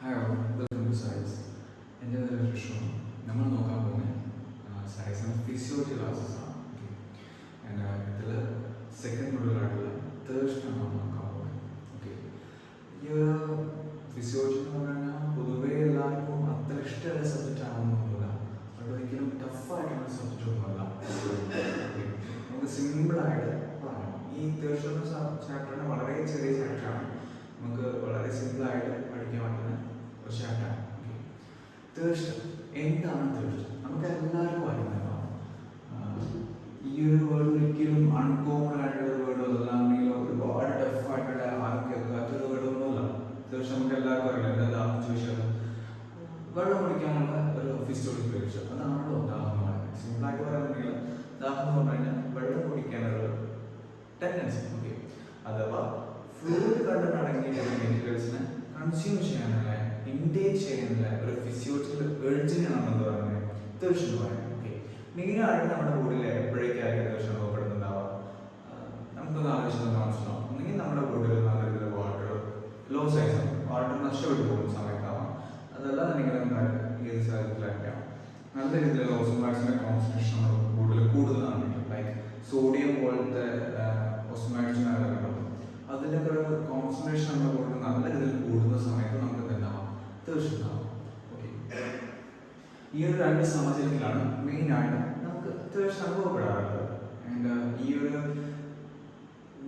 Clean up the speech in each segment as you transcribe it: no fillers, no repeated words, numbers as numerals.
Hi all, welcome two science. എൻ്റെ പേര് ഋഷു. നമ്മൾ നോക്കാൻ പോകുന്നത് സയൻസിൻ്റെ ഫിസിയോളജി ക്ലാസ്സസ് ആണ്. ഇതിൽ സെക്കൻഡ് മൊഡ്യൂളായിട്ടുള്ള തേഴ്സ്റ്റാണ് നമ്മൾ നോക്കാൻ പോകുന്നത്. ഓക്കെ, ഈ ഒരു ഫിസിയോളജി എന്ന് പറഞ്ഞാൽ പൊതുവേ എല്ലാവർക്കും അത്ര ഇഷ്ടമുള്ള സബ്ജക്റ്റ് ആണെന്നൊന്നുമില്ല. ഒരിക്കലും ടഫായിട്ടുള്ള സബ്ജക്റ്റ് ഒന്നുമല്ല. നമുക്ക് സിമ്പിളായിട്ട് പറയാം. ഈ തേഴ്സ്റ്റ് എന്ന ചാപ്റ്ററിന് വളരെ ചെറിയ ചാപ്റ്ററാണ്. നമുക്ക് വളരെ സിമ്പിളായിട്ട് പഠിക്കാൻ പറ്റുന്ന ഒരു ചാപ്റ്ററാണ്. തേഴ്സ്റ്റ് എന്താണ്? തേഴ്സ്റ്റ് നമുക്ക് എല്ലാവർക്കും അറിയുന്നതാണ്. ഈ ഒരു വേർഡ് ഒരിക്കലും അൺകോമൺ ആയിട്ടുള്ള ഒരു വേർഡ് അല്ലാണെങ്കിൽ ഒരുപാട് ടഫായിട്ടുള്ള ആരും കേൾക്കാത്തൊരു വേർഡൊന്നുമല്ല. തേഴ്സ്റ്റ് നമുക്ക് എല്ലാവർക്കും അറിയില്ല. എന്താ ചോദിച്ചാൽ വെള്ളം കുടിക്കാനുള്ള ഒരു ഫിസിയോളജി പരീക്ഷ, അതാണല്ലോ ദാഹം എന്ന് പറയുന്നത്. സിമ്പിളായിട്ട് പറയുന്നുണ്ടെങ്കിൽ ദാഹം എന്ന് പറഞ്ഞു കഴിഞ്ഞാൽ വെള്ളം കുടിക്കാനുള്ള ടെൻഡൻസി. ഓക്കെ, അഥവാ ഫ്ലൂയിഡ് കണ്ടന്റ് അടങ്ങിയിട്ടുള്ള മെറ്റീരിയൽസിനെ കൺസ്യൂം ചെയ്യാനുള്ള ഇൻടേക്ക് ചെയ്യാനുള്ള ഒരു ഫിസിയോളജിക്കൽ എർജിനെയാണ് നമ്മൾ പറയുന്നത് തേഴ്സ്റ്റ് എന്ന് പറയുന്നത്. ഓക്കെ, മെയിനായിട്ട് നമ്മുടെ ബോഡിയിൽ എപ്പോഴേക്കായിരിക്കും തേഴ്സ്റ്റ് അനുഭവപ്പെടുന്നുണ്ടാവുക? നമുക്കൊന്ന് ആലോചിച്ച് മനസ്സിലാവും. ഒന്നെങ്കിൽ നമ്മുടെ ബോഡിയിൽ നല്ല രീതിയിൽ വാട്ടർ ലോസ് ആയി വാട്ടർ നഷ്ടപ്പെട്ടു പോകുന്ന സമയത്താവാം. അതല്ലാന്നുണ്ടെങ്കിൽ ഏത് സാഹചര്യത്തിലായിരിക്കാം നല്ല രീതിയിൽ ഓസ്മോളൈറ്റ്സിന്റെ കോൺസെൻട്രേഷൻ നമ്മുടെ ബോഡിയിൽ കൂടുതലാണെങ്കിൽ, ലൈക്ക് സോഡിയം പോലത്തെ ഓസ്മോളൈറ്റ്സ് അതിൻ്റെ ഒരു കോൺസെൻട്രേഷൻ നമ്മുടെ ബോഡിയിൽ നല്ല രീതിയിൽ കൂടുന്ന സമയത്ത് നമുക്ക് എന്താവാം? തേഴ്സ്റ്റ് ഉണ്ടാവാം. ഓക്കെ, ഈ ഒരു രണ്ട് സാഹചര്യത്തിലാണ് മെയിനായിട്ട് നമുക്ക് തേഴ്സ്റ്റ് അനുഭവപ്പെടാറുള്ളത്. ആൻഡ് ഈ ഒരു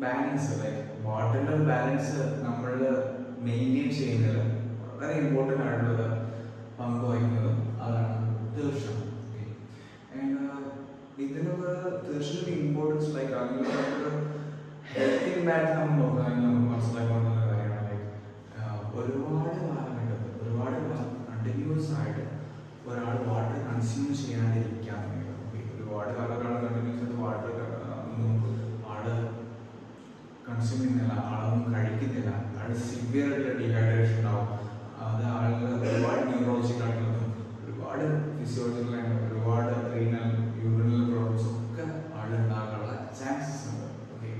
ബാലൻസ്, ലൈക്ക് വാട്ടറിൻ്റെ ഒരു ബാലൻസ് നമ്മൾ മെയിൻറ്റെയിൻ ചെയ്യുന്നതിൽ വളരെ ഇമ്പോർട്ടൻ്റ് ആയിട്ടുള്ളത് പങ്ക് വഹിക്കുന്നത് അതാണ് തേഴ്സ്റ്റ്. ഓക്കെ, ആൻഡ് ഇതിനൊക്കെ തേഴ്സ്റ്റിൻ്റെ ഇമ്പോർട്ടൻസ് ലൈക്ക് അല്ലെങ്കിൽ ഹെൽത്ത് ഇമ്പാക്ട് നമ്മൾ നോക്കുകയാണെങ്കിൽ നമുക്ക് മനസ്സിലാക്കുന്ന കാര്യമാണ്. ലൈക്ക് ഒരുപാട് കാലഘട്ടത്തിൽ ഒരുപാട് കണ്ടിന്യൂസ് ആയിട്ട് ഒരാൾ വാട്ടർ കൺസ്യൂം ചെയ്യാണ്ടിരിക്കുകയാണെങ്കിൽ, ഒരുപാട് കാലങ്ങളാണ് കണ്ടിന്യൂസ് ആയിട്ട് വാട്ടർ ആള് കൺസ്യൂം ചെയ്യുന്നില്ല, ആളൊന്നും കഴിക്കുന്നില്ല, ആൾ സിവിയർ ആയിട്ടുള്ള ഡീഹൈഡ്രേഷൻ ഉണ്ടാവും. അത് ആളുകൾ ഒരുപാട് ന്യൂറോളജിക്കൽ ആയിട്ടുള്ളതും ഒരുപാട് ഫിസിയോളജിക്കൽ ആയിട്ട് ഒരുപാട് റീനൽ യൂറിനൽ പ്രോബ്ലംസ് ഒക്കെ ആളുണ്ടാകാനുള്ള ചാൻസസ് ഉണ്ട്. ഓക്കെ,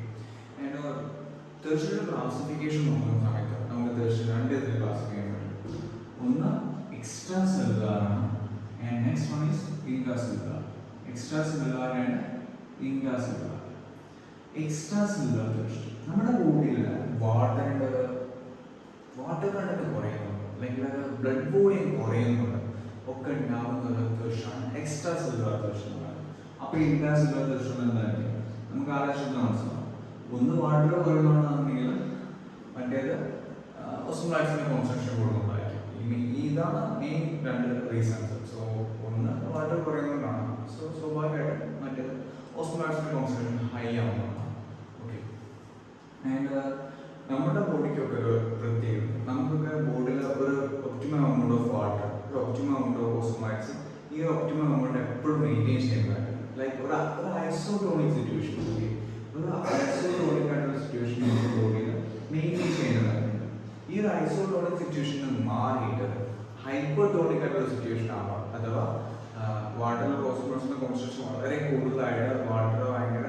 തേഴ്സ്റ്റിയുടെ ക്ലാസിഫിക്കേഷൻ നോക്കുന്ന സമയത്ത് നമുക്ക് തേഴ്സ്റ്റ് രണ്ട് ഇതിൽ ക്ലാസിഫൈ ചെയ്യാൻ പറ്റും. ഒന്ന് എക്സ്ട്രാ സെല്ലുലാർ ആണ്, and next one is intra cellular. Extra cellular and intra cellular. Extra cellular thirst നമ്മുടെ ബോഡിയിൽ വാട്ടർ കണ്ടന്റ് കുറയുന്നുണ്ട്, അല്ലെങ്കിൽ ബ്ലഡ് വോളിയം കുറയുന്നുണ്ട് ഒക്കെ ഉണ്ടാകുന്ന ഒരു തേഴ്സ്റ്റാണ് എക്സ്ട്രാ സെല്ലുലാർ തേഴ്സ്റ്റ് എന്ന് പറയുന്നത്. അപ്പോൾ ഇൻട്രാ സെല്ലുലാർ തേഴ്സ്റ്റ് എന്തായിരിക്കും? നമുക്ക് ആലോചിച്ച് മനസ്സിലാവും. ഒന്ന് വാട്ടർ കുറയുന്നതാണെങ്കിൽ മറ്റേത് ഓസ്മോളൈറ്റ്സിന്റെ കോൺസെൻട്രേഷൻ കൂടുന്നതായിരിക്കും. ഇതാണ് മെയിൻ രണ്ട് റീസൺസ്. സോ ഒന്ന് വാട്ടർ കുറയുന്നതാണ്, സോ സ്വാഭാവികമായിട്ടും മറ്റേത് ഓസ്മോളൈറ്റ്സിന്റെ കോൺസെൻട്രേഷൻ ഹൈ ആവുന്നതാണ്. ഓക്കെ, ആൻഡ് നമ്മുടെ ബോഡിക്കൊക്കെ ഒരു പ്രത്യേകത, നമുക്കൊക്കെ ബോഡിയിൽ ഒരു ഒപ്റ്റിമം എമൗണ്ട് ഓഫ് വാട്ടർ, ഒരു ഒപ്റ്റിമം എമൗണ്ട് ഓഫ് ഓസ്മോളൈറ്റ്സ്, ഈ ഒപ്റ്റിമം എമൗണ്ട് എപ്പോഴും മെയിൻറ്റെയിൻ ചെയ്യുന്നതായിട്ട് ലൈക്ക് ഒരു ഐസോട്ടോണിക് സിറ്റുവേഷൻ, ഒരു ഐസോട്ടോണിക് ആയിട്ടുള്ള സിറ്റുവേഷൻ നമ്മുടെ ബോഡിയിൽ മെയിൻറ്റെയിൻ ചെയ്യുന്നതായിട്ടുണ്ട്. ഈ ഒരു ഐസോട്ടോണിക് സിറ്റുവേഷനിൽ മാറിയിട്ട് ഹൈപ്പോട്ടോണിക് ആയിട്ടുള്ള സിറ്റുവേഷൻ ആവാം. അഥവാ വാട്ടറിൽ ഓസ്മോളൈറ്റ്സിന്റെ കോൺസെൻട്രേഷൻ വളരെ കൂടുതലായിട്ട് വാട്ടർ ഭയങ്കര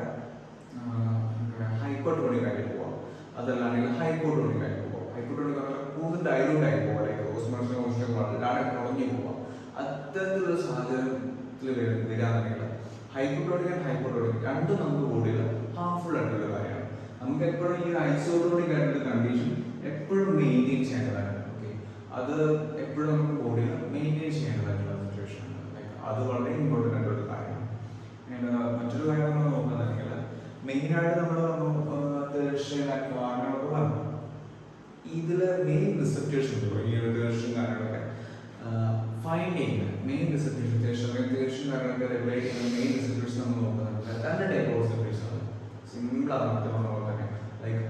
ഹൈപ്പോട്ടോണിക് ആയിട്ട് പോവാം. അതല്ലാണെങ്കിൽ ഹൈപ്പോട്ടോണിക് ആയിട്ട് പോവാം. ഹൈപ്പോട്ടോണിക് പറഞ്ഞാൽ കൂടുതൽ ഡൈലൂട്ട് ആയി പോവാം, ലൈക്ക് ഓസ്മോളൈറ്റ്സിന്റെ കോൺസെൻട്രേഷൻ വളരെ കുറഞ്ഞു പോവാം. അത്തരത്തിലുള്ള സാഹചര്യത്തിൽ വരാന്നുണ്ടെങ്കിൽ ഹൈപ്പോട്ടോണിക് ആൻഡ് ഹൈപ്പോട്ടോണിക് രണ്ടും നമുക്ക് ബോഡിയിൽ ഹാർംഫുൾ ആയിട്ടുള്ള കാര്യമാണ്. നമുക്ക് എപ്പോഴും ഈ ഐസോട്ടോണിക് ആയിട്ടുള്ള കണ്ടീഷൻ എപ്പോഴും മെയിൻറ്റെയിൻ ചെയ്യേണ്ടതാണ്. ഓക്കെ, അത് എപ്പോഴും നമുക്ക് ബോഡിയിൽ മെയിൻറ്റെയിൻ ചെയ്യേണ്ടതായിട്ടുള്ള സിറ്റുവേഷൻ ആണ്. ലൈക്ക് അത് വളരെ ഇമ്പോർട്ടൻ്റ് ആയിട്ടുള്ള ഒരു കാര്യമാണ്. മറ്റൊരു കാര്യം നമ്മൾ നോക്കുകയാണെങ്കിൽ മെയിനായിട്ട് നമ്മൾ കാരണങ്ങളൊക്കെ പറഞ്ഞു. ഇതിൽ മെയിൻ റിസപ്റ്റേഴ്സ് ഉണ്ടല്ലോ, ഈ ഒരു തേർഷൻ കാര്യങ്ങളൊക്കെ ഫൈൻഡ് ചെയ്യുന്നത് മെയിൻ റിസപ്റ്റേഷൻ തേർഷൻ കാര്യങ്ങളൊക്കെ റെഗുലേറ്റ് ചെയ്യുന്ന മെയിൻ റിസപ്റ്റേഴ്സ് നമ്മൾ നോക്കുന്നത് രണ്ട് ടൈപ്പ് ഓഫ് റിസപ്റ്റേഴ്സ് ആണ്. സിമ്പിളാണ് പറഞ്ഞ പോലെ തന്നെ. ലൈക്ക്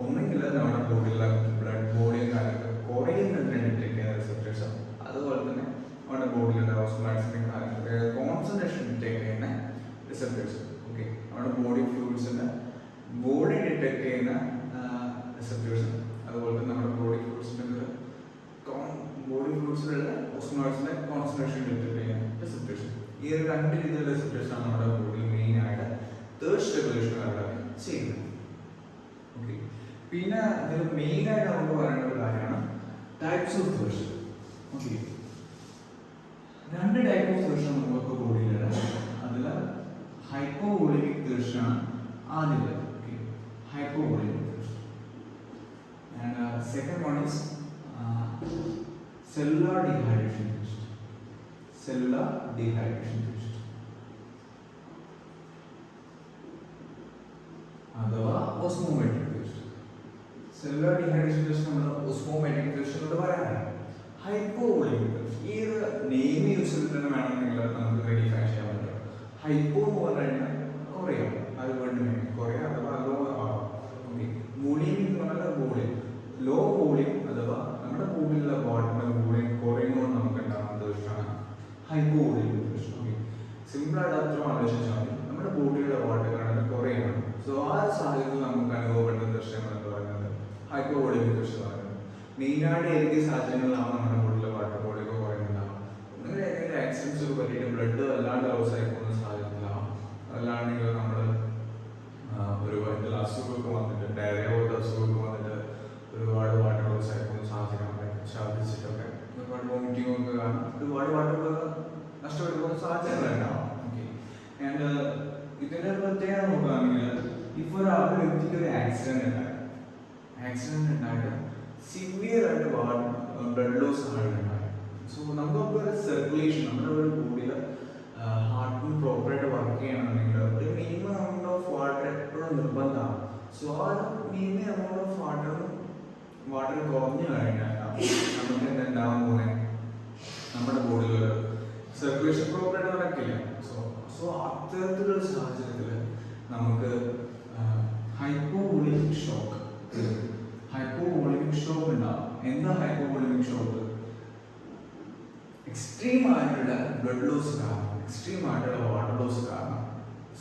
ഒന്നെങ്കിൽ നമ്മുടെ ബോഡിയിലെ ബ്ലഡ് വോളിയം കാര്യങ്ങളൊക്കെ കുറയുന്നതിനെ ഡിറ്റക്ട് ചെയ്യുന്ന റിസപ്റ്റേഴ്സ്, അതുപോലെ തന്നെ നമ്മുടെ ബോഡിയിലുള്ള ഓസ്മോളൈറ്റ്സിന്റെ കാര്യങ്ങളൊക്കെ കോൺസെൻട്രേഷൻ ഡിറ്റക്ട് ചെയ്യുന്ന റിസപ്റ്റേഴ്സ്. ഓക്കെ, നമ്മുടെ ബോഡി ഫ്ലൂയിഡ്സിന്റെ ബോഡി ഡിറ്റക്ട് ചെയ്യുന്ന റിസപ്റ്റേഴ്സ്, അതുപോലെ തന്നെ നമ്മുടെ ബോഡി ഫ്ലൂയിഡ്സിലുള്ള ഓസ്മോളൈറ്റ്സിന്റെ കോൺസെൻട്രേഷൻ ഡിറ്റക്ട് ചെയ്യുന്ന റിസപ്റ്റേഴ്സ്. ഈ ഒരു രണ്ട് രീതിയിലുള്ള റിസപ്റ്റേഴ്സ് ആണ് നമ്മുടെ ബോഡിയിൽ മെയിനായിട്ട് തേർസ്റ്റ് റെഗുലേഷൻ ചെയ്യുന്നത്. ഓക്കെ, പിന്നെ ഇതിൽ മെയിനായിട്ട് നമുക്ക് പറയേണ്ട ഒരു കാര്യമാണ് ടൈപ്സ് ഓഫ് തേർസ്റ്റ്. ഓക്കെ, രണ്ട് ടൈപ്പ് ഓഫ് തീർച്ച നമുക്ക് ബോഡിയിലുണ്ട്. അതിൽ ഹൈപ്പോവോളിമിക് തീർച്ചയാണ് ആദ്യത്തെ. ഓക്കെ, ഹൈപ്പോവോളിമിക് തീർച്ച. And second one is cellular dehydration test. Cellular dehydration test അഥവാ ഓസ്മോമെട്രിക് ടെസ്റ്റ്. സെല്ലുലാർ ഡീഹൈഡ്രേഷൻ ടെസ്റ്റ് നമ്മൾ ഓസ്മോമെട്രിക് ടെസ്റ്റ് എന്ന് പറയാനാണ്. ഹൈപ്പോവോളിമിക് ടെസ്റ്റ് ഏത് നെയിം യൂസ് ചെയ്തിട്ട് തന്നെ വേണമെങ്കിൽ നമുക്ക് ഐഡന്റിഫൈ ചെയ്യാൻ പറ്റും. ഹൈപ്പോ എന്ന് പറഞ്ഞു കഴിഞ്ഞാൽ കുറയാം, അത് വേണ്ടി കുറയാം അഥവാ ലോ ആവാം. ഓക്കെ, വോളിയം എന്ന് പറഞ്ഞാൽ വോളിയം, ലോ വോളിയം അഥവാ നമ്മുടെ ബോഡിയിലുള്ള വാട്ടറിന്റെ വോളിയം കുറയുമ്പോൾ നമുക്ക് ഉണ്ടാകുന്ന ദോഷമാണ് ഹൈപ്പോവോളിമിക് ടെസ്റ്റ്. ഓക്കെ, സിമ്പിളായിട്ട് അത്ര ആലോചിച്ചാൽ മതി. നമ്മുടെ ബോഡിയിലുള്ള വാട്ടർ കണ്ടന്റ് കുറയുകയാണ്. സോ ആ ഒരു സാഹചര്യത്തിൽ നമുക്ക് അനുഭവപ്പെടുന്ന ദൃശ്യങ്ങൾ എന്ന് പറയുന്നത് ഹൈപ്പോവോളിമിക് ദൃശ്യമാണ്. മെയിനായിട്ട് ഏതൊക്കെ സാഹചര്യങ്ങളിലാണ് നമ്മുടെ ബോഡിയിലെ വാട്ടർ ബോഡിയൊക്കെ കുറയുന്നുണ്ടാവും? ഒന്നുകിൽ ഏതെങ്കിലും ആക്സിഡൻസ് ഒക്കെ പറ്റിയിട്ട് ബ്ലഡ് വല്ലാണ്ട് ലോസ് ആയി പോകുന്ന സാഹചര്യത്തിലാവും. അല്ലാണ്ടെങ്കിൽ നമ്മൾ ഒരുപാട് അസുഖമൊക്കെ വന്നിട്ട് ഡയറിയ പോലത്തെ അസുഖമൊക്കെ വന്നിട്ട് ഒരുപാട് വാട്ടർ ലോസ് ആയി പോകുന്ന സാഹചര്യങ്ങളൊക്കെ ഛർദ്ദിച്ചിട്ടൊക്കെ ഒരുപാട് വോമിറ്റിംഗ് ഒക്കെ കാരണം ഒരുപാട് വാട്ടർ നഷ്ടപ്പെട്ടു പോകുന്ന സാഹചര്യങ്ങളുണ്ടാവും. ഓക്കെ, ആൻഡ് ഇതിന്റെ പ്രത്യേകത നോക്കുകയാണെങ്കിൽ ഇപ്പോൾ ഒരു വ്യക്തിക്ക് ഒരു ആക്സിഡന്റ് ഉണ്ടായിട്ട് സിവിയർ ആയിട്ട് ബ്ലഡ് ലോസ് ആയിട്ടുണ്ടായി. സോ നമുക്കൊക്കെ ഒരു സർക്കുലേഷൻ നമ്മുടെ ഒരു ബോഡിയിൽ ഹാർട്ടിന് പ്രോപ്പറായിട്ട് വർക്ക് ചെയ്യണമെന്നുണ്ടെങ്കിൽ ഒരു മിനിമം എമൗണ്ട് ഓഫ് വാട്ടർ എപ്പോഴും നിർബന്ധമാണ്. സോ ആ മിനിമം എമൗണ്ട് ഓഫ് വാട്ടർ കുറഞ്ഞു കഴിഞ്ഞാൽ നമുക്ക് എന്തുണ്ടാവാൻ പോകുന്നത്? നമ്മുടെ ബോഡിയിൽ ഒരു സർക്കുലേഷൻ പ്രോപ്പറായിട്ട് നടക്കില്ല. സോ അത്തരത്തിലുള്ള സാഹചര്യത്തിൽ നമുക്ക് ഹൈപ്പോവോളിമിക് ഷോക്ക് ഉണ്ടാവും. എന്താ ഹൈപ്പോവോളിമിക് ഷോക്ക്? എക്സ്ട്രീം ആയിട്ടുള്ള ബ്ലഡ് ലോസ് കാരണം, എക്സ്ട്രീം ആയിട്ടുള്ള വാട്ടർ ലോസ് കാരണം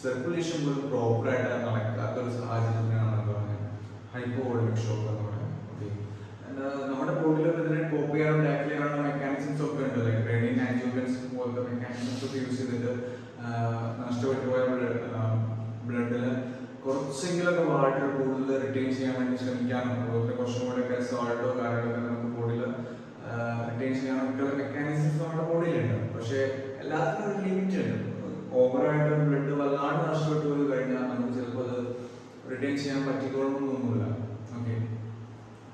സർക്കുലേഷൻ പോലും പ്രോപ്പറായിട്ട് നടക്കാത്ത ഒരു സാഹചര്യത്തിനാണ് എന്താ പറയുന്നത് ഹൈപ്പോവോളിമിക് ഷോക്ക് എന്ന് പറയുന്നത്. ഓക്കെ, നമ്മുടെ ബോഡിയിൽ ഇതിനെ കോപ്പ് ചെയ്യാനും ടാക്കിൾ ചെയ്യാനുള്ള മെക്കാനിസംസ് ഒക്കെ ഉണ്ട്. ലൈക്ക് റെനിൻ ആൻജിയോടെൻസിൻ പോലത്തെ മെക്കാനിസംസ് ഒക്കെ യൂസ് ചെയ്തിട്ട് നഷ്ടപ്പെട്ടു പോയ ബ്ലഡിൽ കുറച്ചെങ്കിലൊക്കെ വാട്ടർ കൂടുതൽ റിട്ടേൺ ചെയ്യാൻ വേണ്ടി ശ്രമിക്കാനും അതുപോലെ കുറച്ചും കൂടെയൊക്കെ സോൾട്ടോ കാര്യങ്ങളൊക്കെ നമുക്ക് ബോഡിയിൽ റിട്ടേൺ ചെയ്യാനൊക്കെയുള്ള മെക്കാനിസംസ് നമ്മുടെ ബോഡിയിലുണ്ട്. പക്ഷേ എല്ലാത്തിനും ഒരു ലിമിറ്റ് ഉണ്ട്. ഓവറായിട്ട് ബ്ലഡ് വല്ലാണ്ട് നഷ്ടപ്പെട്ടു പോയി കഴിഞ്ഞാൽ നമുക്ക് ചിലപ്പോൾ അത് റിട്ടേൺ ചെയ്യാൻ പറ്റിക്കോളണമെന്നൊന്നുമില്ല. ഓക്കെ,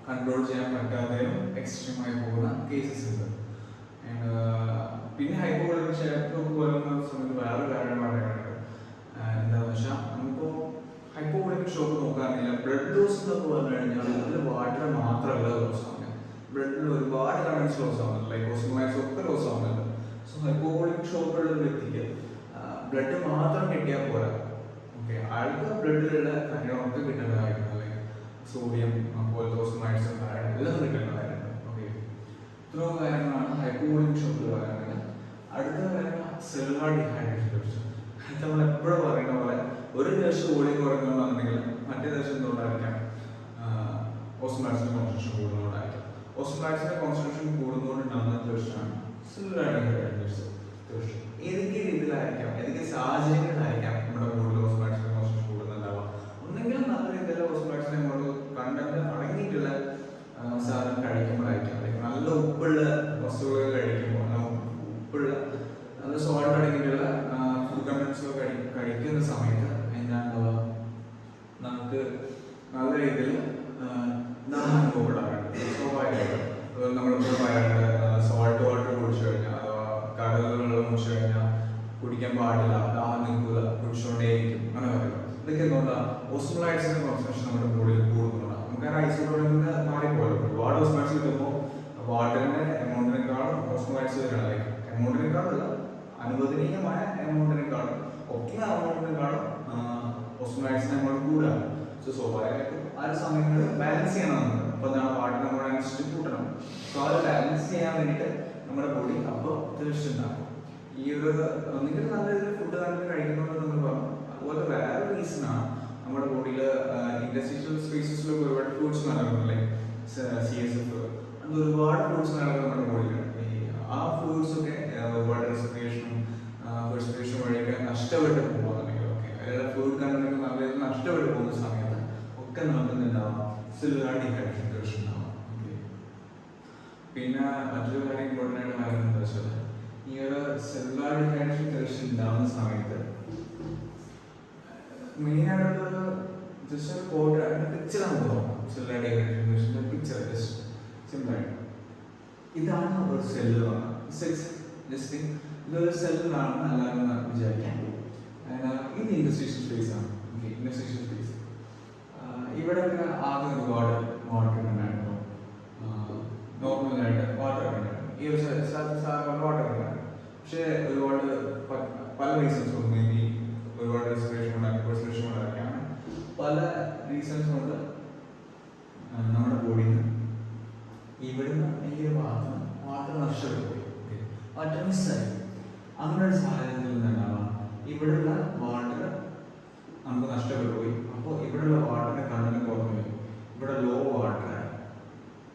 കൺട്രോൾ ചെയ്യാൻ പറ്റാതെയും എക്സ്ട്രീമായി പോകുന്ന കേസസ് ഉണ്ട്. പിന്നെ ഹൈപ്പോവോളിമിക് ഷോക്ക് വരുന്ന സമയത്ത് വേറൊരു കാര്യം പറയാനുണ്ട്. എന്താണെന്ന് വെച്ചാൽ നമുക്കിപ്പോൾ ഹൈപ്പോവോളിമിക് ഷോക്ക് നോക്കുകയാണെങ്കിൽ ബ്ലഡ് ലോസ് എന്നൊക്കെ പറഞ്ഞു കഴിഞ്ഞാൽ അതിൽ വാട്ടർ മാത്രമല്ല ലോസ് ആവുന്നത്, ബ്ലഡിൽ ഒരുപാട് കറൻസ് ലോസ് ആവുന്നുണ്ട്. ലൈക്ക് ഓസ്മോലൈറ്റ്സ് ഒക്കെ ലോസ് ആവുന്നുണ്ട്. സോ ഹൈപ്പോവോളിമിക് ഷോക്ക് ഉള്ള ഒരു വ്യക്തിക്ക് ബ്ലഡ് മാത്രം കിട്ടിയാൽ പോരാ. ഓക്കെ, അയാൾക്ക് ബ്ലഡിലുള്ള കാര്യങ്ങളൊക്കെ കിട്ടേണ്ടതായിരുന്നു. ലൈക്ക് സോഡിയം പോലത്തെ ഓസ്മോലൈറ്റ്സും കാര്യങ്ങളും എല്ലാം കിട്ടേണ്ടതായിരുന്നു. ഓക്കെ, ഇത്രയും കാര്യങ്ങളാണ് ഹൈപ്പോവോളിമിക് ഷോക്കിൽ പറയുന്നത്. അടുത്ത കാര്യം സെല്ലുലാർ ഡീഹൈഡ്രേഷൻ ടെസ്റ്റ്. നമ്മൾ എപ്പോഴും പറയുന്ന പോലെ ഒരു ദിവസം വോളിയം കുറയ്ക്കണമെന്നുണ്ടെങ്കിൽ മറ്റേ ദിവസം എന്തുകൊണ്ടായിരിക്കാം? ഓസ്മോലൈറ്റ്സിന്റെ കോൺസെൻട്രേഷൻ കൂടുന്നതുകൊണ്ടായിരിക്കാം. ഓസ്മോലൈറ്റ്സിന്റെ കോൺസെൻട്രേഷൻ കൂടുന്നതുകൊണ്ടുണ്ടാകുന്ന ടെസ്റ്റാണ് സെല്ലുലാർ ഡീഹൈഡ്രേഷൻ ടെസ്റ്റ്. ഏതൊക്കെ രീതിയിലായിരിക്കാം, ഏതൊക്കെ സാഹചര്യങ്ങളിലായിരിക്കാം നമ്മുടെ ബോഡിയിൽ ഓസ്മോലൈറ്റ്സിന്റെ കോൺസെൻട്രേഷൻ കൂടുന്നുണ്ടാവുക? ഒന്നെങ്കിൽ നല്ല രീതിയിൽ ഓസ്മോലൈറ്റ്സിനെ നമ്മൾ കണ്ടന്റ് അടങ്ങിയിട്ടുള്ള സാധനം കഴിക്കുമ്പോഴായിരിക്കാം. അല്ലെങ്കിൽ നല്ല ഉപ്പുള്ള വസ്തുക്കൾ കഴിക്കുമ്പോൾ, ഉപ്പുള്ള നല്ല സോൾട്ട് അടങ്ങിയിട്ടുള്ള ഫുഡ് കണ്ടൻസ് കഴിക്കുന്ന സമയത്ത് എന്താണുണ്ടാവുക? നമുക്ക് നല്ല രീതിയിൽ ദാഹം അനുഭവപ്പെടാറുണ്ട്. സ്വാഭാവികമായിട്ടും നമ്മളിപ്പോൾ പറയാറുണ്ട് സോൾട്ട് വാട്ടർ കുടിച്ചു കഴിഞ്ഞാൽ അഥവാ കടലുകളിൽ കുടിച്ചു കഴിഞ്ഞാൽ കുടിക്കാൻ പാടില്ല, ദാഹം നിൽക്കില്ല, കുടിച്ചുകൊണ്ടേയിരിക്കും അങ്ങനെ പറയുന്നത്. ഇതൊക്കെ എന്തുകൊണ്ടാണ്? ഓസ്മോലൈറ്റ്സിന്റെ കോൺസെൻട്രേഷൻ നമ്മുടെ ബോഡിയിൽ കൂടുന്നതുകൊണ്ടാണ്. നമുക്ക് ആ ഐസോട്ടോണിൽ നിന്ന് മാറിപ്പോലും ഒരുപാട് ഓസ്മോലൈറ്റ്സ് കിട്ടുമ്പോൾ വാട്ടറിന്റെ എമൗണ്ടിനേക്കാളും ഓസ്മോലൈറ്റ്സ് വരികയാണ്. ലൈക്ക് എമൗണ്ടിനേക്കാളല്ല, അനുവദനീയമായ എമൗണ്ടിനേക്കാളും ഒപ്റ്റിമൽ എമൗണ്ടിനേക്കാളും ഓസ്മോലൈറ്റ്സിന്റെ എമൗണ്ട് കൂടുതലാണ്. സോ സ്വാഭാവികമായിട്ടും ആ ഒരു സമയങ്ങളിൽ ബാലൻസ് ചെയ്യണം നമുക്ക്. അപ്പോൾ എന്താണ് വാട്ടർ നമ്മുടെ അനുസരിച്ച് കൂട്ടണം. സോ അത് ബാലൻസ് ചെയ്യാൻ വേണ്ടിയിട്ട് നമ്മുടെ ബോഡി അപ്പോൾ തീർച്ചയുണ്ടാകും. ഈ ഒരു ഒന്നെങ്കിൽ നല്ല രീതിയിൽ ഫുഡ് കണ്ടന്റ് കഴിക്കുന്നുണ്ടെന്ന് നമ്മൾ പറഞ്ഞു. അതുപോലെ വേറെ റീസണാണ് നമ്മുടെ ബോഡിയിൽ ഇൻഡസ്ട്രിയൽ സ്പേസസിലൊക്കെ ഒരുപാട് ഫ്രൂട്ട്സ് നടക്കുന്നുണ്ട്. ലൈക്ക് CSF അത് ഒരുപാട് ഫ്രൂട്ട്സ് നടക്കുന്നത് നമ്മുടെ ബോഡിയിലാണ്. ആ ഫ്രൂട്ട്സ് ഒക്കെ ഒരുപാട് റെസ്പിറേഷനും വഴിയൊക്കെ നഷ്ടപ്പെട്ട് പോകുന്നുണ്ടെങ്കിൽ അതിലുള്ള ഫുഡ് കണ്ടന്റ് നല്ല രീതിയിൽ നഷ്ടപ്പെട്ടു പോകുന്ന സമയത്ത് ഒക്കെ നമുക്ക് എന്തുണ്ടാവാം? സെല്ലുലാർ ഡീഹൈഡ്രേഷൻ ഉണ്ടാവാം. പിന്നെ മറ്റൊരു കാര്യം ഇമ്പോർട്ടൻ്റ് ആയിട്ട് പറയുന്നത് എന്താ വെച്ചാൽ ഈ ഒരു സെല്ലുലാർ ഡിഹൈഡ്രേഷൻ കണ്ടീഷൻ ഉണ്ടാകുന്ന സമയത്ത് മെയിനായിട്ടുള്ളൊരു ജസ്റ്റ് ഒരു കോഡ് അതിൻ്റെ പിക്ചർ നമുക്ക് നോക്കാം. സെല്ലുലാർ ഡിഹൈഡ്രേഷൻ കണ്ടീഷൻ്റെ പിക്ചർ ജസ്റ്റ് സിമ്പിളായിട്ട് ഇതാണ് ഒരു സെല്ല് ജസ്റ്റ് ഇതൊരു സെല്ലിലാണെന്ന് എല്ലാവരും വിചാരിക്കാം. ഇത് ഇൻഡസ്ട്രീഷ്യൽ സ്പേസ് ആണ്. ഇൻഡസ്ട്രീഷ്യൽ സ്പേസ് ഇവിടെയൊക്കെ ആദ്യം ഒരുപാട് വാട്ടർ ഉണ്ടായിരുന്നു. നോർമലായിട്ട് വാട്ടർ ഉണ്ടായിരുന്നു. ഈ ഒരു സാധാരണ വാട്ടർ ഉണ്ടായിരുന്നു. പക്ഷേ ഒരുപാട് പല റീസൺസ് കൊണ്ട് മേ ബി ഒരുപാട് റെസ്പിറേഷൻ കൊണ്ടൊക്കെയാണ് പല റീസൺസ് കൊണ്ട് നമ്മുടെ ബോഡിയിൽ നിന്ന് ഇവിടുന്ന് ഈ ഒരു ഭാഗത്ത് വാട്ടർ നഷ്ടപ്പെട്ടു പോയി. വാട്ടർ മിസ്സായി. അങ്ങനെ ഒരു സാഹചര്യത്തിൽ നിന്നുണ്ടാവാം ഇവിടെയുള്ള വാട്ടർ നമുക്ക് നഷ്ടപ്പെട്ടു പോയി. അപ്പോൾ ഇവിടെയുള്ള വാട്ടറിന്റെ കണ്ടന്റ് കുറഞ്ഞു പോയി. ഇവിടെ ലോ വാട്ടറായി.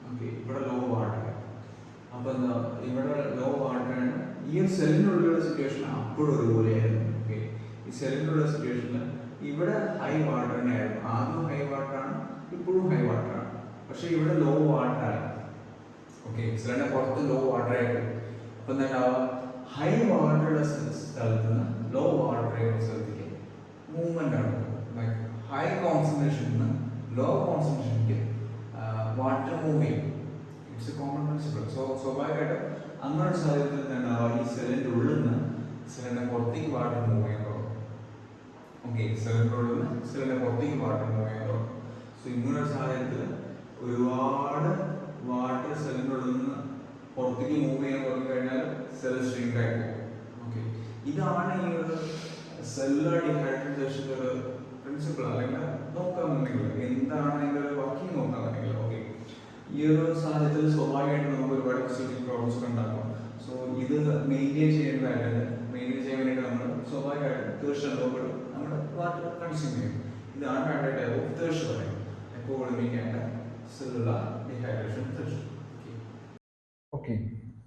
ഓക്കെ, ഇവിടെ ലോ വാട്ടറായി. അപ്പോൾ എന്താ ഇവിടെ ലോ വാട്ടറാണ്. ഈ ഒരു സെല്ലിനുള്ളിലുള്ള സിറ്റുവേഷൻ അപ്പോഴും ഒരുപോലെയായിരുന്നു. ഓക്കെ, ഈ സെല്ലിനുള്ള സിറ്റുവേഷനിൽ ഇവിടെ ഹൈ വാട്ടർ തന്നെയായിരുന്നു. ആദ്യം ഹൈ വാട്ടറാണ്, ഇപ്പോഴും ഹൈ വാട്ടറാണ്. പക്ഷെ ഇവിടെ ലോ വാട്ടറായി. ഓക്കെ, സെല്ലിന്റെ പുറത്ത് ലോ വാട്ടറായിട്ട്. അപ്പോൾ എന്താ ഹൈ വാട്ടറുള്ള സ്ഥലത്ത് നിന്ന് ലോ വാട്ടറുള്ള സ്ഥലത്തേക്ക് മൂവ്മെന്റ് ആണ്. ലൈക്ക് ഹൈ കോൺസെൻട്രേഷനിൽ നിന്ന് ലോ കോൺസെൻട്രേഷനിലേക്ക് വാട്ടർ മൂവ് ചെയ്യും. It's A common principle. സ്വാഭാവികമായിട്ടും അങ്ങനെ ഒരു സാഹചര്യത്തിൽ തന്നെ ഈ സെല്ലിൻ്റെ ഉള്ളിൽ നിന്ന് സെല്ലിൻ്റെ പുറത്തേക്ക് വാട്ടർ മൂവ് ചെയ്യാൻ തുടങ്ങും. ഓക്കെ, സെല്ലിൻ്റെ ഉള്ളിൽ നിന്ന് സെല്ലിൻ്റെ പുറത്തേക്ക് വാട്ടർ മൂവ് ചെയ്യാൻ തുടങ്ങും. സോ ഇങ്ങനെ ഒരു സാഹചര്യത്തിൽ ഒരുപാട് വാട്ടർ സെല്ലിൻ്റെ ഉള്ളിൽ നിന്ന് പുറത്തേക്ക് മൂവ് ചെയ്യാൻ തുടങ്ങി കഴിഞ്ഞാൽ സെൽ ഷ്രിങ്ക് ആയി പോകും. ഓക്കെ, ഇതാണ് ഈ ഒരു സെല്ലുലാർ ഡിഹൈഡ്രേഷൻ്റെ ഒരു പ്രിൻസിപ്പിൾ. അല്ലെങ്കിൽ നോക്കാമെന്നുണ്ടെങ്കിൽ എന്താണ് അതിൻ്റെ ഒരു വർക്കിംഗ് നോക്കാമെന്നുണ്ടെങ്കിൽ ഓക്കെ, ഈ ഒരു സാഹചര്യത്തിൽ സ്വാഭാവികമായിട്ട് നമുക്ക് ഒരുപാട് ഫിസിക്കൽ പ്രോബ്ലംസ് ഉണ്ടാക്കും. സോ ഇത് മെയിൻറ്റെയിൻ ചെയ്യേണ്ടതായിട്ട് മെയിൻറ്റെയിൻ ചെയ്യാൻ വേണ്ടിയിട്ട് നമ്മൾ സ്വാഭാവികമായിട്ട് തീർച്ചയായിട്ടും നമ്മുടെ വാട്ടർ കൺസ്യൂം ചെയ്യും. ഇതാണ് വേണ്ട ടൈപ്പ് ഓഫ് തേർസ്റ്റ് പറയുന്നത്. എപ്പോഴും ഒളിമിക്കേണ്ട സെല്ലുലാർ ഡിഹൈഡ്രേഷൻ തേർസ്റ്റ്. ഓക്കെ,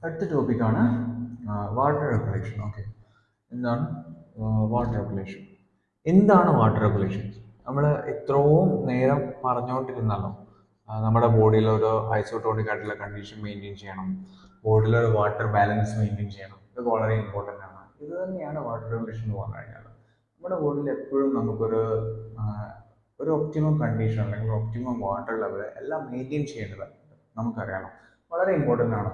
അടുത്ത ടോപ്പിക്കാണ് വാട്ടർ റെഗുലേഷൻ. ഓക്കെ, എന്താണ് വാട്ടർ റെഗുലേഷൻ? എന്താണ് വാട്ടർ റെഗുലേഷൻ? നമ്മൾ എത്രയും നേരം പറഞ്ഞുകൊണ്ടിരുന്നാലോ നമ്മുടെ ബോഡിയിൽ ഒരു ഐസോട്ടോണിക് ആയിട്ടുള്ള കണ്ടീഷൻ മെയിൻറ്റെയിൻ ചെയ്യണം, ബോഡിയിൽ ഒരു വാട്ടർ ബാലൻസ് മെയിൻറ്റെയിൻ ചെയ്യണം. ഇത് വളരെ ഇമ്പോർട്ടൻ്റ് ആണ്. ഇത് തന്നെയാണ് വാട്ടർ റെഗുലേഷൻ എന്ന് പറഞ്ഞു കഴിഞ്ഞാൽ. നമ്മുടെ ബോഡിയിൽ എപ്പോഴും നമുക്കൊരു ഒരു ഒപ്റ്റിമം കണ്ടീഷൻ അല്ലെങ്കിൽ ഒപ്റ്റിമം വാട്ടർ ലെവൽ എല്ലാം മെയിൻറ്റെയിൻ ചെയ്യേണ്ടത് നമുക്കറിയണം. വളരെ ഇമ്പോർട്ടൻ്റ് ആണ്.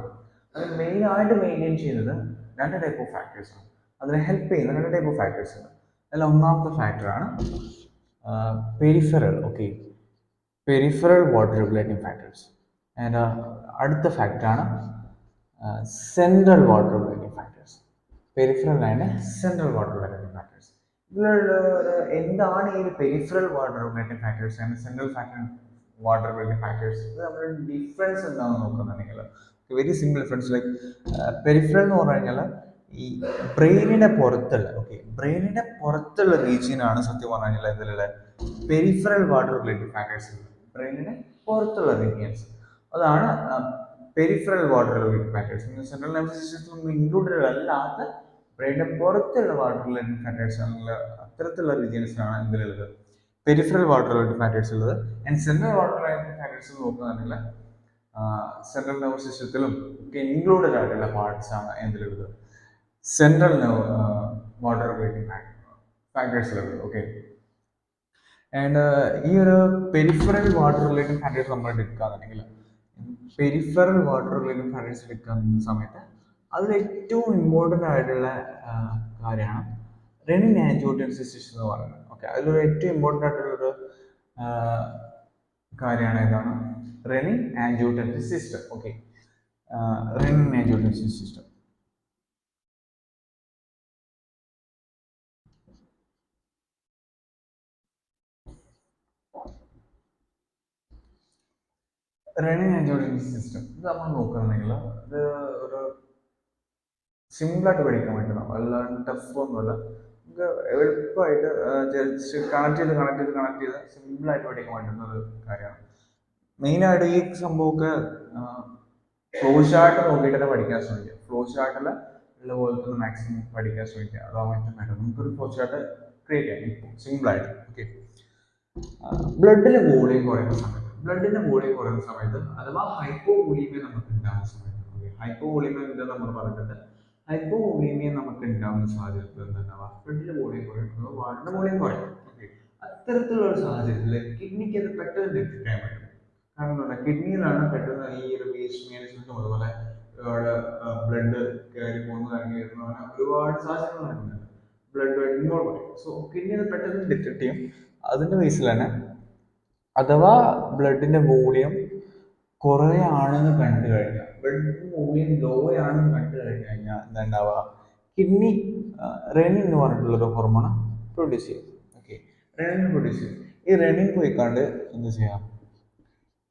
അത് മെയിനായിട്ട് മെയിൻറ്റെയിൻ ചെയ്യുന്നത് രണ്ട് ടൈപ്പ് ഓഫ് ഫാക്ടേഴ്സാണ്. അതിനെ ഹെൽപ്പ് ചെയ്യുന്ന രണ്ട് ടൈപ്പ് ഓഫ് ഫാക്ടേഴ്സ് ഉണ്ട്. അതിൽ ഒന്നാമത്തെ ഫാക്ടറാണ് peripheral. Okay, peripheral water regulating factors. And അടുത്ത ഫാക്ടറാണ് central water regulating factors. Peripheral and central water regulating factors. ഇതിലുള്ള എന്താണ് ഈ peripheral water regulating factors and central water regulating factors? ഇത് തമ്മിലുള്ള ഡിഫറൻസ് എന്താണെന്ന് നോക്കുന്നുണ്ടെങ്കിൽ very simple difference. Like peripheral എന്ന് പറഞ്ഞു കഴിഞ്ഞാൽ ഈ ബ്രെയിനിന്റെ പുറത്തുള്ള ബ്രെയിനിന്റെ പുറത്തുള്ള റീജിയനാണ് സത്യം പറഞ്ഞു കഴിഞ്ഞാൽ ഇതിലുള്ള പെരിഫറൽ വാട്ടർ റെഗുലേറ്റിംഗ് ഫാക്ടേഴ്സ്. ബ്രെയിനിന്റെ പുറത്തുള്ള റീജിയൻസ് അതാണ് peripheral water regulating factors. Central nervous സിസ്റ്റത്തിൽ ഇൻക്ലൂഡഡ് അല്ലാത്ത ബ്രെയിനിന്റെ പുറത്തുള്ള വാട്ടർ റെഗുലേറ്റിംഗ് ഫാക്ടേഴ്സ് ആണെങ്കിൽ അത്തരത്തിലുള്ള റീജിയൻസിലാണ് ഇതിലുള്ളത് പെരിഫറൽ വാട്ടർ റെഗുലേറ്റിംഗ് ഫാക്ടേഴ്സ് ഉള്ളത്. And central water regulating factors നോക്കുകയാണെങ്കിൽ സെൻട്രൽ നെർവസ് സിസ്റ്റത്തിലും ഒക്കെ ഇൻക്ലൂഡഡ് ആയിട്ടുള്ള പാർട്സ് ആണ് എന്തിലുള്ളത് സെൻട്രൽ വാട്ടർ റെഗുലേറ്റിംഗ് ഫാക്ടേഴ്സിലുള്ളത്. ഓക്കെ, ആൻഡ് ഈ ഒരു പെരിഫറൽ വാട്ടർ റെഗുലേറ്റിംഗ് ഫാക്ടേഴ്സ് നമ്മൾ എടുക്കുകയാണെന്നുണ്ടെങ്കിൽ പെരിഫറൽ വാട്ടർ റെഗുലേറ്റിംഗ് ഫാക്ടേഴ്സ് എടുക്കുന്ന സമയത്ത് അതിൽ ഏറ്റവും ഇമ്പോർട്ടൻ്റ് ആയിട്ടുള്ള കാര്യമാണ് റെനിൻ ആൻജിയോടെൻസിസ് സിസ്റ്റം എന്ന് പറയുന്നത്. ഓക്കെ, അതിലൊരു ഏറ്റവും ഇമ്പോർട്ടൻ്റ് ആയിട്ടുള്ളൊരു കാര്യമാണ് ഏതാണ് renin angiotensin system. Okay, renin angiotensin system. Renin angiotensin system ഇത് നമ്മൾ നോക്കുകയാണെങ്കിൽ ഇത് ഒരു സിമ്പിളായിട്ട് പഠിക്കാൻ പറ്റുന്ന അല്ലാണ്ട് ടഫ് ഒന്നുമല്ല. നമുക്ക് എളുപ്പമായിട്ട് ജസ്റ്റ് കണക്ട് ചെയ്ത് സിമ്പിളായിട്ട് പഠിക്കാൻ പറ്റുന്ന ഒരു കാര്യമാണ്. മെയിനായിട്ട് ഈ സംഭവമൊക്കെ ഫ്ലോ ചാർട്ട് നോക്കിയിട്ട് തന്നെ പഠിക്കാൻ ശ്രമിക്കുക. ഫ്ലോ ചാർട്ടിൽ ഉള്ള പോലെ തന്നെ മാക്സിമം പഠിക്കാൻ ശ്രമിക്കുക. അതാണ് ഏറ്റവും നല്ലത്. നമുക്കൊരു ഫ്ലോ ചാർട്ട് ക്രിയേറ്റ് ചെയ്യാം ഇപ്പോൾ സിമ്പിളായിട്ട്. ഓക്കെ, ബ്ലഡിൽ വോളിയം കുറയുന്ന സമയത്ത് ബ്ലഡിന്റെ വോളിയം കുറയുന്ന സമയത്ത് അഥവാ ഹൈപ്പോവോളീമിയ നമുക്ക് ഉണ്ടാകുന്ന സമയത്ത്, ഹൈപ്പോവോളീമിയ എന്താ നമ്മൾ പറഞ്ഞിട്ടുണ്ട്, ഹൈപ്പോവോളീമിയ നമുക്ക് ഉണ്ടാകുന്ന സാഹചര്യത്തിൽ എന്താ ബ്ലഡിന്റെ വോളിയം കുറയും അഥവാ വാളിന്റെ വോളിയം കുറയും. ഓക്കെ, അത്തരത്തിലുള്ള ഒരു സാഹചര്യത്തിൽ കിഡ്നിക്ക് അത് പെട്ടെന്ന് ഡിറ്റക്ട് ചെയ്യാൻ പറ്റും. കാരണം എന്താ, കിഡ്നിയിലാണ് പെട്ടെന്ന് ഈ ഒരു വേസ്റ്റ് മാനേജ്മെന്റും അതുപോലെ ഒരുപാട് ബ്ലഡ് കയറി പോകുന്ന ഇറങ്ങി വരുന്ന അങ്ങനെ ഒരുപാട് സാഹചര്യങ്ങൾ നടക്കുന്നുണ്ട്. ബ്ലഡ് ഇൻവോൾവ് ആയി. സോ കിഡ്നി അത് പെട്ടെന്ന് ഡിറ്റക്ട് ചെയ്യും. അതിന്റെ ബേസിൽ തന്നെ അഥവാ ബ്ലഡിന്റെ വോളിയം കുറയാണെന്ന് കണ്ടു കഴിഞ്ഞാൽ, ബ്ലഡിന്റെ വോളിയം ലോ ആണെന്ന് കണ്ടു കഴിഞ്ഞാൽ എന്താ ഉണ്ടാവുക, കിഡ്നി റെനിൻ എന്ന് പറഞ്ഞിട്ടുള്ളൊരു ഹോർമോൺ പ്രൊഡ്യൂസ് ചെയ്യും. ഓക്കെ, റെനിൻ പ്രൊഡ്യൂസ് ചെയ്യും. ഈ റെനിൻ പോയിക്കാണ്ട് എന്ത് ചെയ്യാം,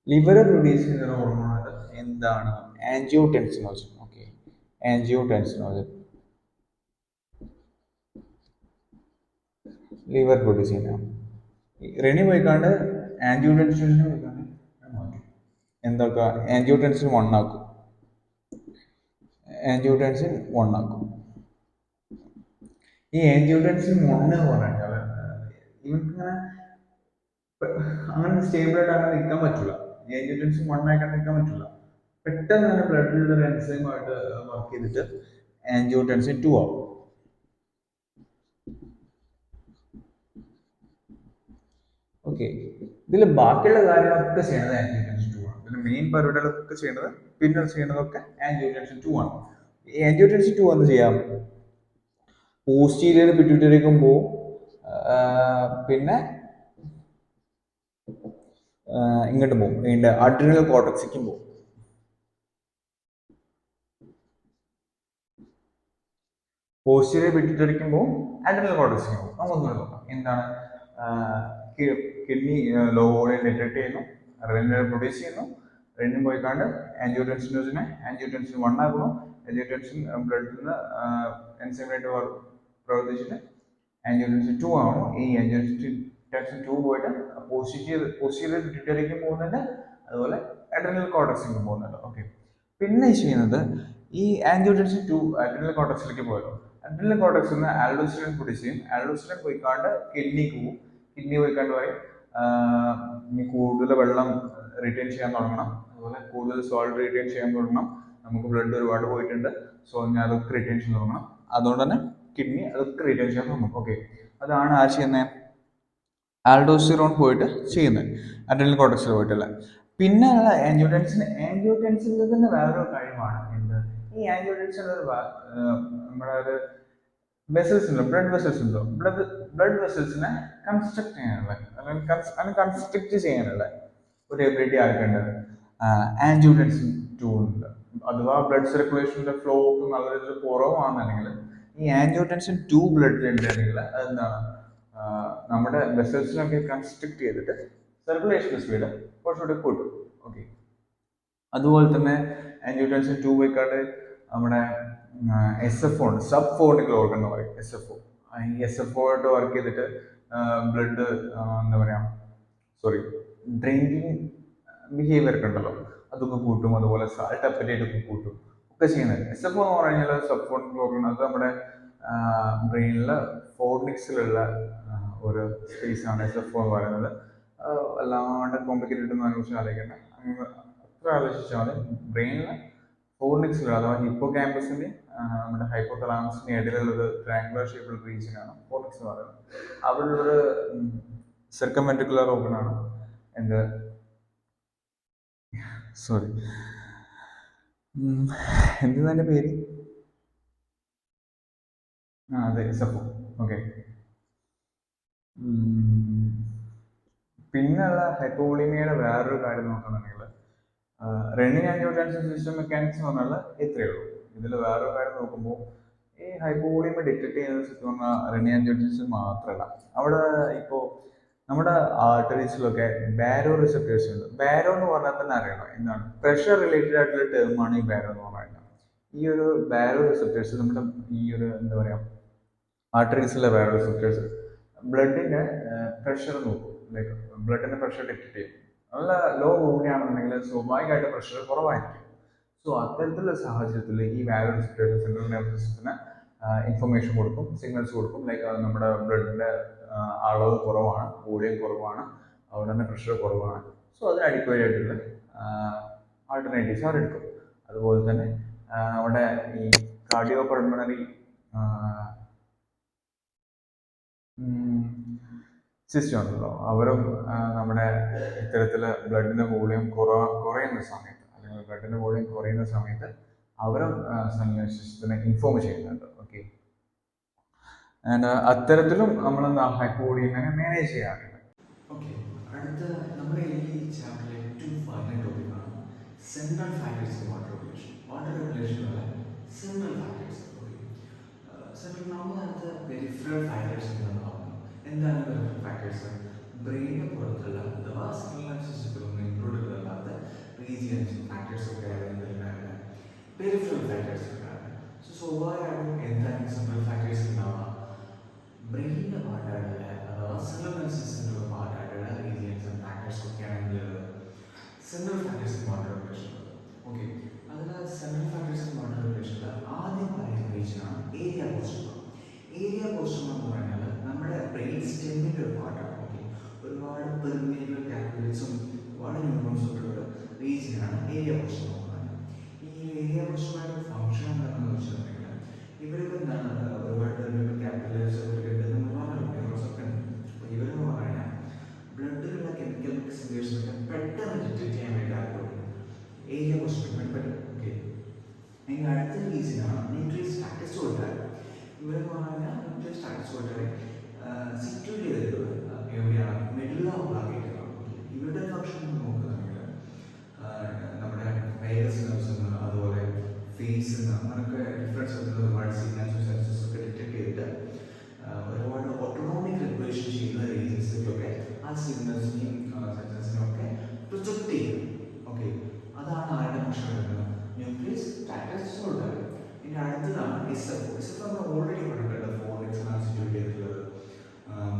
ലിവർ പ്രൊഡ്യൂസ് ചെയ്യുന്ന ഒരു ഹോർമോണാണ് എന്താണ്, ആൻജിയോടെൻസിനോജൻ. ഓക്കെ, ആൻജിയോടെൻസിനോജൻ ലിവർ പ്രൊഡ്യൂസ് ചെയ്യുന്ന റെനി പോയിക്കാണ്ട് ആൻജിയോടെൻസിനോജൻ പോയിക്കാണ്ട് എന്തൊക്കെ ആൻജിയോടെൻസിൻ 1 ആക്കും. ആൻജിയോടെൻസിൻ 1 ആക്കും. ഈ ആൻജിയോടെൻസിൻ 1 എന്ന് പറഞ്ഞാൽ ഇവർക്ക് അങ്ങനെ സ്റ്റേബിൾ ആയിട്ട് അങ്ങനെ നിൽക്കാൻ പറ്റില്ല. ആൻജിയോടെൻസിൻ 1 ആയിട്ട് നിൽക്കാൻ പറ്റില്ല. പെട്ടെന്ന് തന്നെ ബ്ലഡിലുള്ള ഒരു എൻസൈമായിട്ട് വർക്ക് ചെയ്തിട്ട് ആൻജിയോടെൻസിൻ 2 ആവും. ഓക്കെ, ഇതിൽ ബാക്കിയുള്ള കാര്യങ്ങളൊക്കെ ചെയ്യുന്നത് ആൻജിയോടെൻസിൻ 2 ആണ്. ഇതിന്റെ മെയിൻ പരിപാടികളൊക്കെ ചെയ്യുന്നത് പിന്നെ ചെയ്യുന്നതൊക്കെ ആൻജിയോടെൻസിൻ 2 ആണ്. ഈ ആൻജിയോടെൻസിൻ 2 എന്ത് ചെയ്യാം, പോസ്റ്റീരിയർ പിറ്റ്യൂട്ടറിക്കും പോവും, പിന്നെ ഇങ്ങോട്ട് പോകും, ഇതിന്റെ അഡ്രിനൽ കോർട്ടക്സിക്കും പോകും. പോസ്റ്റീരിയർ പിറ്റ്യൂട്ടറിക്കും പോവും, അഡ്രിനൽ കോർട്ടക്സിക്കും പോകും. നമുക്കൊന്നുകൂടി നോക്കാം എന്താണ്. കിഡ്നി ലോ വോളിയം ഡിറ്റക്ട് ചെയ്യുന്നു, റെനിൻ പ്രൊഡ്യൂസ് ചെയ്യുന്നു, റെനിൻ പോയിക്കാണ്ട് ആൻജിയോടെൻസിൻ 1 ആക്കുന്നു, ആൻജിയോടെൻസിൻ ബ്ലഡിൽ നിന്ന് എൻസൈമായിട്ട് പ്രവർത്തിച്ചിട്ട് ആൻജിയോടെൻസിൻ 2 ആവുന്നു. ഈ ആൻജിയോടെൻസിൻ 2 പോയിട്ട് പോസ്റ്റീരിയർ പിറ്റ്യൂട്ടറിക്കും പോകുന്നുണ്ട്, അതുപോലെ അഡ്രിനൽ കോർട്ടക്സിലും പോകുന്നുണ്ട്. ഓക്കെ, പിന്നെ ചെയ്യുന്നത് ഈ ആൻജിയോടെൻസിൻ 2 അഡ്രിനൽ കോർട്ടക്സിലേക്ക് പോയല്ലോ, അഡ്രിനൽ കോർട്ടക്സിൽ നിന്ന് ആൽഡോസ്റ്റെറോൺ പ്രൊഡ്യൂസ് ചെയ്യും. ആൽഡോസ്റ്റെറോൺ പോയിക്കാണ്ട് കിഡ്നിക്ക് പോകും. കിഡ്നി പോയിക്കാണ്ട് പറയും ഇനി കൂടുതൽ വെള്ളം റിട്ടേൺ ചെയ്യാൻ തുടങ്ങണം, അതുപോലെ കൂടുതൽ സോൾട്ട് റിട്ടേൺ ചെയ്യാൻ തുടങ്ങണം, നമുക്ക് ബ്ലഡ് ഒരുപാട് പോയിട്ടുണ്ട്, സോ ഞാൻ അതൊക്കെ റിട്ടേൺ ചെയ്യാൻ തുടങ്ങണം. അതുകൊണ്ട് തന്നെ കിഡ്നി അതൊക്കെ റിട്ടേൺ ചെയ്യാൻ തുടങ്ങും. ഓക്കെ, അതാണ് ആര് ചെയ്യുന്നത്, ആൽഡോസ്റ്റെറോൺ പോയിട്ട് ചെയ്യുന്നത്, അഡ്രിനൽ കോർട്ടക്സിൽ പോയിട്ടല്ല. പിന്നെ ഉള്ള ആൻജിയോടെൻസിൻ്റെ തന്നെ വേറൊരു കാര്യമാണ് എന്ത്, ഈ ആൻജിയോടെൻസിൻ നമ്മുടെ ഒരു വെസൽസ് ഉണ്ടോ, ബ്ലഡ് വെസൽസ് ഉണ്ടോ, ബ്ലഡ് വെസൽസിനെ കൺസ്ട്രക്ട് ചെയ്യാനുള്ള അല്ലെങ്കിൽ കൺസ്ട്രക്ട് ചെയ്യാനുള്ള ഒരു എബിലിറ്റി ആർക്കുണ്ട്, ആൻജിയോടെൻസിൻ 2 ഉണ്ട്. അഥവാ ബ്ലഡ് സർക്കുലേഷൻ്റെ ഫ്ലോ ഒക്കെ നല്ല രീതിയിൽ കുറവാണെന്നുണ്ടെങ്കിൽ ഈ ആൻജിയോടെൻസിൻ 2 ബ്ലഡിൽ ഉണ്ടെങ്കിൽ അതെന്താണ്, നമ്മുടെ വെസൽസിനൊക്കെ കൺസ്ട്രക്ട് ചെയ്തിട്ട് സർക്കുലേഷൻ സ്പീഡ് കുറച്ചുകൂടി കൂട്ടും. ഓക്കെ, അതുപോലെ തന്നെ ആൻജിയോടെൻസിൻ 2 പോയിക്കാണ്ട് നമ്മുടെ SFO ഉണ്ട്, സബ് ഫോണിക്കൽ ഓർഗൻ എന്ന് പറയും, SFO. ഈ SFO ആയിട്ട് വർക്ക് ചെയ്തിട്ട് ബ്ലഡ് എന്താ പറയാ ഡ്രിങ്കിങ് ബിഹേവിയർ ഒക്കെ ഉണ്ടല്ലോ, അതൊക്കെ കൂട്ടും, അതുപോലെ സാൾട്ട് അപ്പറ്റൈറ്റ് ഒക്കെ കൂട്ടും ഒക്കെ ചെയ്യുന്നത്. SFO എന്ന് പറഞ്ഞു കഴിഞ്ഞാൽ സബ് ഫോണിക്കൽ ഓർഗൻ, അത് നമ്മുടെ ബ്രെയിനിലെ ഫോർണിക്സിലുള്ള ഒരു സ്പേസ് ആണ് SFO എന്ന് പറയുന്നത്. അല്ലാണ്ട് കോംപ്ലിക്കേറ്റഡ് ഒന്നും അതിനെക്കുറിച്ച് ആലോചിക്കേണ്ട, അത്ര ആലോചിച്ചാൽ മതി. ബ്രെയിനിലെ ഫോർണിക്സിലുള്ള അഥവാ ഹിപ്പോ ക്യാമ്പസിന്റെ നമ്മുടെ ഹൈപ്പോതലാമസിന്റെ ഇടയിലുള്ളൊരു ട്രയാങ്കുലർ ഷേപ്പിലുള്ള റീജിയൻ ആണ് ഫോർണിക്സ് എന്ന് പറയുന്നത്. അവിടെയുള്ളൊരു സർക്കംവെൻട്രിക്കുലർ ഓർഗൻ ആണ് എന്ത്, എന്താണ് എൻ്റെ പേര്, അതെ SFO. ഓക്കെ, പിന്നെയുള്ള ഹൈപ്പോവോളീമിയയുടെ വേറൊരു കാര്യം നോക്കുകയാണെന്നുണ്ടെങ്കിൽ റെനിൻ ആൻജിയോടെൻസിൻ സിസ്റ്റം മെക്കാനിക്സ് എന്ന് പറഞ്ഞാൽ ഇത്രയേ ഉള്ളൂ. ഇതിൽ വേറൊരു കാര്യം നോക്കുമ്പോൾ ഈ ഹൈപ്പോവോളീമിയ ഡിറ്റക്ട് ചെയ്യുന്ന സിസ്റ്റം പറഞ്ഞാൽ റെനിൻ ആൻജിയോടെൻസിൻ മാത്രമല്ല, അവിടെ ഇപ്പോൾ നമ്മുടെ ആർട്ടറീസിലൊക്കെ ബാരോ റിസപ്റ്റേഴ്സ് ഉണ്ട്. ബാരോ എന്ന് പറഞ്ഞാൽ തന്നെ അറിയണം എന്താണ്, പ്രഷർ റിലേറ്റഡ് ആയിട്ടുള്ള ടേമാണ് ഈ ബാരോ എന്ന് പറയുന്നത്. ഈ ഒരു ബാരോ റിസപ്റ്റേഴ്സ് നമ്മുടെ ഈ ഒരു എന്താ പറയുക ആർട്ടറീസിലെ ബാരോ റിസപ്റ്റേഴ്സ് ബ്ലഡിന്റെ പ്രഷർ നോക്കും, ലൈക്ക് ബ്ലഡിന്റെ പ്രഷർ ഡിറ്റക്ട് ചെയ്യും. നല്ല ലോ കൂടിയാണെന്നുണ്ടെങ്കിൽ സ്വാഭാവികമായിട്ട് പ്രഷർ കുറവായിരിക്കും. സോ അത്തരത്തിലുള്ള സാഹചര്യത്തിൽ ഈ ബാരോ റിസപ്റ്റേഴ്സ് സെൻട്രൽ നെർവസ് സിസ്റ്റത്തിന് ഇൻഫർമേഷൻ കൊടുക്കും, സിഗ്നൽസ് കൊടുക്കും, ലൈക്ക് നമ്മുടെ ബ്ലഡിന്റെ അളവ് കുറവാണ്, വോളിയം കുറവാണ്, അതുകൊണ്ട് തന്നെ പ്രഷർ കുറവാണ്. സോ അതിന് അഡിക്വേറ്റ് ആയിട്ടുള്ള ആൾട്ടർനേറ്റീവ്സ് അവരെടുക്കും. അതുപോലെ തന്നെ നമ്മുടെ ഈ കാർഡിയോ പൾമണറി സിസ്റ്റം ഉണ്ടല്ലോ, അവരും നമ്മുടെ ഇത്തരത്തിൽ ബ്ലഡിൻ്റെ വോളിയം കുറയുന്ന സമയത്ത്, അല്ലെങ്കിൽ ബ്ലഡിൻ്റെ വോളിയം കുറയുന്ന സമയത്ത് അവരും സെൻട്രൽ സിസ്റ്റത്തിനെ ഇൻഫോം ചെയ്യുന്നുണ്ട്. ഓക്കെ, ആൻഡ് അത്തരത്തിലും നമ്മൾ ഹൈപ്പോവോളീമിനെ മാനേജ് ചെയ്യാറുണ്ട്. ഓക്കെ, അടുത്ത നമ്മുടെ ഈ ചാപ്റ്ററിലെ ഏറ്റവും ഫൈനൽ ടോപ്പിക്കാണ് central factors of water regulation. Water റെഗുലേഷനുള്ള സെൻട്രൽ ഫാക്ടേഴ്സ്. ഓക്കെ, സെൻട്രൽ നമ്മൾ അടുത്ത പെരിഫറൽ ഫാക്ടേഴ്സ് എന്നാണ് പറയുന്നത്. എന്താണ് പെരിഫറൽ ഫാക്ടേഴ്സ്? ബ്രെയിനിന് പുറത്തുള്ള അഥവാ സെൻട്രൽ സിസ്റ്റത്തിലൊന്നും ഇൻക്ലൂഡഡ് അല്ലാത്ത റീജിയൻസ് ഫാക്ടേഴ്സ് ഒക്കെ എന്തെല്ലാം പെരിഫറൽ ഫാക്ടേഴ്സ് ഉണ്ടാകുന്നത്. സോ സ്വാഭാവികമായിട്ടും എന്താണ് സെൻട്രൽ ഫാക്ടേഴ്സ് ഉണ്ടാവുക? ബ്രെയിനിൻ്റെ പാർട്ടായിട്ടുള്ള അഥവാ സെൻട്രൽ സിസ്റ്റത്തിലുള്ള പാർട്ടായിട്ടുള്ള റീജിയൻസ് ആൻഡ് ഫാക്ടേഴ്സ് ഒക്കെയാണ് എന്തുള്ളത് central factors in water regulation. Okay, അതിൽ സെൻട്രൽ ഫാക്ടേഴ്സ് ഇൻ വാട്ടർ റെഗുലേഷനിൽ ആദ്യം പറയുന്ന റീജിയനാണ് ഏരിയ പോസ്റ്റർ. ഏരിയ പോസ്റ്റർ എന്ന് പറഞ്ഞാൽ നമ്മുടെ ബ്രെയിൻ സ്റ്റെമ്മിൻ്റെ ഒരു പാർട്ടാണ്. ഓക്കെ, ഒരുപാട് പെർമിയബിൾ കാപ്പിലറീസും ഒരുപാട് ന്യൂറോൺസും ഉള്ള റീജിയനാണ് ഏരിയ പോസ്റ്റർ എന്ന് പറയുന്നത്. ഈ ഏരിയ പോസ്റ്ററുമായിട്ട് ഫംഗ്ഷൻ എന്താണെന്ന് വെച്ചിട്ടുണ്ടെങ്കിൽ ഇവർക്ക് എന്താണ് ഒരുപാട് പെർമിയബിൾ കാപ്പിലറീസ് ന്യൂറോൺസ് ഒക്കെ ഉണ്ട്. അപ്പോൾ ഇവരെന്ന് പറഞ്ഞാൽ ബ്ലഡിലുള്ള കെമിക്കൽ സിഗ്നേഷനൊക്കെ പെട്ടെന്ന് ഡിറ്റക്ട് ചെയ്യാൻ വേണ്ടി ആഗ്രഹിക്കും ഏരിയ പോസ്റ്റർ പറ്റും. ഓക്കെ, അതിൻ്റെ അടുത്ത റീജിയനാണ് ന്യൂക്ലിയർ സ്റ്റാറ്റസ് കൊടുത്താൽ. ഇവരെന്ന് പറഞ്ഞാൽ ന്യൂക്ലിയർ സ്റ്റാറ്റസ് കൊടുത്താൽ സിറ്റുവേറ്റ് ചെയ്തിട്ടുള്ളത് എവിടെയാണ്? മെഡുള്ള ഓബ്ലാങ്കേറ്റ. ഇവരുടെ ഫംഗ്ഷൻ നോക്കുകയാണെങ്കിൽ നമ്മുടെ വൈറസ് നെർവ്സ് അതുപോലെ ഫേസ് അങ്ങനെയൊക്കെ ഡിഫറൻസ് ആയിട്ടുള്ള ഒരുപാട് സിഗ്നൽസും സെൻസസ് ഒക്കെ ഡിറ്റക്ട് ചെയ്തിട്ട് ഒരുപാട് ഓട്ടോണോമിക് റെഗുലേഷൻ ചെയ്യുന്ന റീജിയൻസിലൊക്കെ ആ സിഗ്നൽസിനെയും സെൻസസിനെയും ഒക്കെ പ്രൊജക്ട് ചെയ്യും. ഓക്കെ, അതാണ് ആരുടെ ഫംഗ്ഷൻ വരുന്നത്? ന്യൂക്ലിയസ് സ്റ്റാറ്റസ് കൊടുത്താൽ. ഇനി അടുത്തതാണ് എസ്എഫ്. എസ്എഫ് നമ്മൾ ഓൾറെഡി പറഞ്ഞിട്ടുണ്ട്. ഫോർലിക്സാണ് സിറ്റുവേറ്റ് ചെയ്തിട്ടുള്ളത്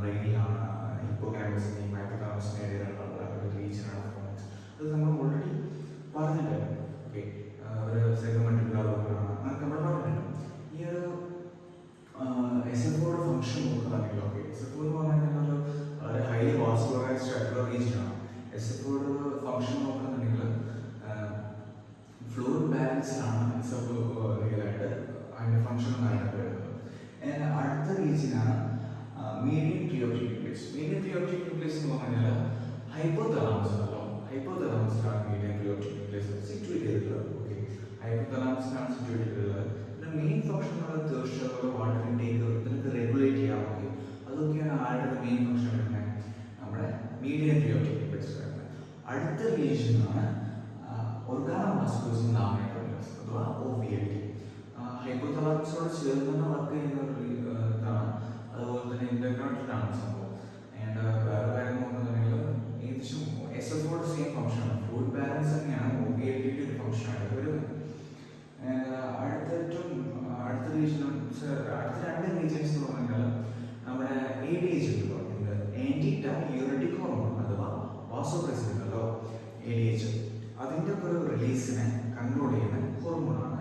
ബ്രെയിനിലാണ്. ഹിപ്പോകാമ്പസിനെയും ഹൈപ്പോതാലമസിനെയും ഇടയിലുള്ള ഒരു റീജിയനാണ് ഫോർലിക്സ്. അത് നമ്മൾ ഓൾറെഡി പറഞ്ഞിട്ടുണ്ട്. ഓക്കെ, ഒരു സെഗ്മെന്റൽ ഓർഗനാണ് അങ്ങനെയൊക്കെ നമ്മൾ പറഞ്ഞിട്ടുണ്ട്. ഈ ഒരു എസ്എഫോയുടെ ഫംഗ്ഷൻ നോക്കുകയാണെങ്കിൽ ഓക്കെ, എസ്എഫോ എന്ന് പറഞ്ഞാൽ ഒരു ഹൈലി വാസ്കുലറൈസ്ഡ് ആയിട്ടുള്ള റീജിയനാണ്. എസ്എഫോയുടെ ഫംഗ്ഷൻ നോക്കുകയാണെങ്കിൽ ഫ്ലൂയിഡ് ബാലൻസിലാണ് എസ്എഫ് റിയലായിട്ട് അതിൻ്റെ ഫംഗ്ഷൻ ആയിട്ട് വരുന്നത്. അടുത്ത റീജിയനാണ് മീഡിയം ട്രിയോപ്റ്റിക് ന്യൂക്ലിയസ്. മീഡിയം ട്രിയോപ്റ്റിക് ന്യൂക്ലിയസ് എന്ന് പറഞ്ഞാൽ ഹൈപ്പോതലാമസ് ആണല്ലോ. ഹൈപ്പോതലാമസിലാണ് മീഡിയം ട്രിയോപ്റ്റിക് ന്യൂക്ലിയസ് സിറ്റുവേറ്റ് ചെയ്തിട്ടുള്ളത്. ഓക്കെ, ഹൈപ്പോതലാമസിലാണ് സിറ്റുവേറ്റ് ചെയ്തിട്ടുള്ളത്. പിന്നെ മെയിൻ ഫംഗ്ഷൻ തീർച്ചയായിട്ടും വാട്ടർ ഇൻടേക്ക് ഇതിനൊക്കെ റെഗുലേറ്റ് ചെയ്യാം. ഓക്കെ, അതൊക്കെയാണ് ആരുടെ മെയിൻ ഫംഗ്ഷൻ വരുന്നത്? നമ്മുടെ മീഡിയം ട്രിയോപ്റ്റിക് ന്യൂക്ലിയസ് വരുന്നത്. അടുത്ത റീജിയനാണ് ഓർഗാനോവാസ്കുലസ് ലാമേറ്റോറിയസ് അഥവാ OVLT. ഹൈപ്പോതലാമസോട് ചേർന്ന് തന്നെ വർക്ക് ചെയ്യുന്ന ഒരു ഇതാണ്. അതുപോലെ തന്നെ ഇന്റർകണക്റ്റഡാണ് സംഭവം. ആൻഡ് വേറെ കാര്യം നോക്കുന്നുണ്ടെങ്കിൽ ഏകദേശം എസ്എഫോയുടെ സെയിം ഫംഗ്ഷനാണ്. ഫ്ലൂയിഡ് ബാലൻസ് തന്നെയാണ് OVLTയുടെ ഒരു ഫംഗ്ഷനായിട്ട് വരുന്നത്. അടുത്ത റീജിയൻ അടുത്ത രണ്ട് റീജിയൻസ് എന്ന് പറഞ്ഞാൽ നമ്മുടെ ADH ഉണ്ട്, ആന്റി ഡയയൂററ്റിക് ഹോർമോൺ അഥവാ വാസോപ്രസിൻ ഉണ്ടല്ലോ ADH. അതിൻ്റെ ഒരു റിലീസിനെ കൺട്രോൾ ചെയ്യുന്ന ഹോർമോണാണ്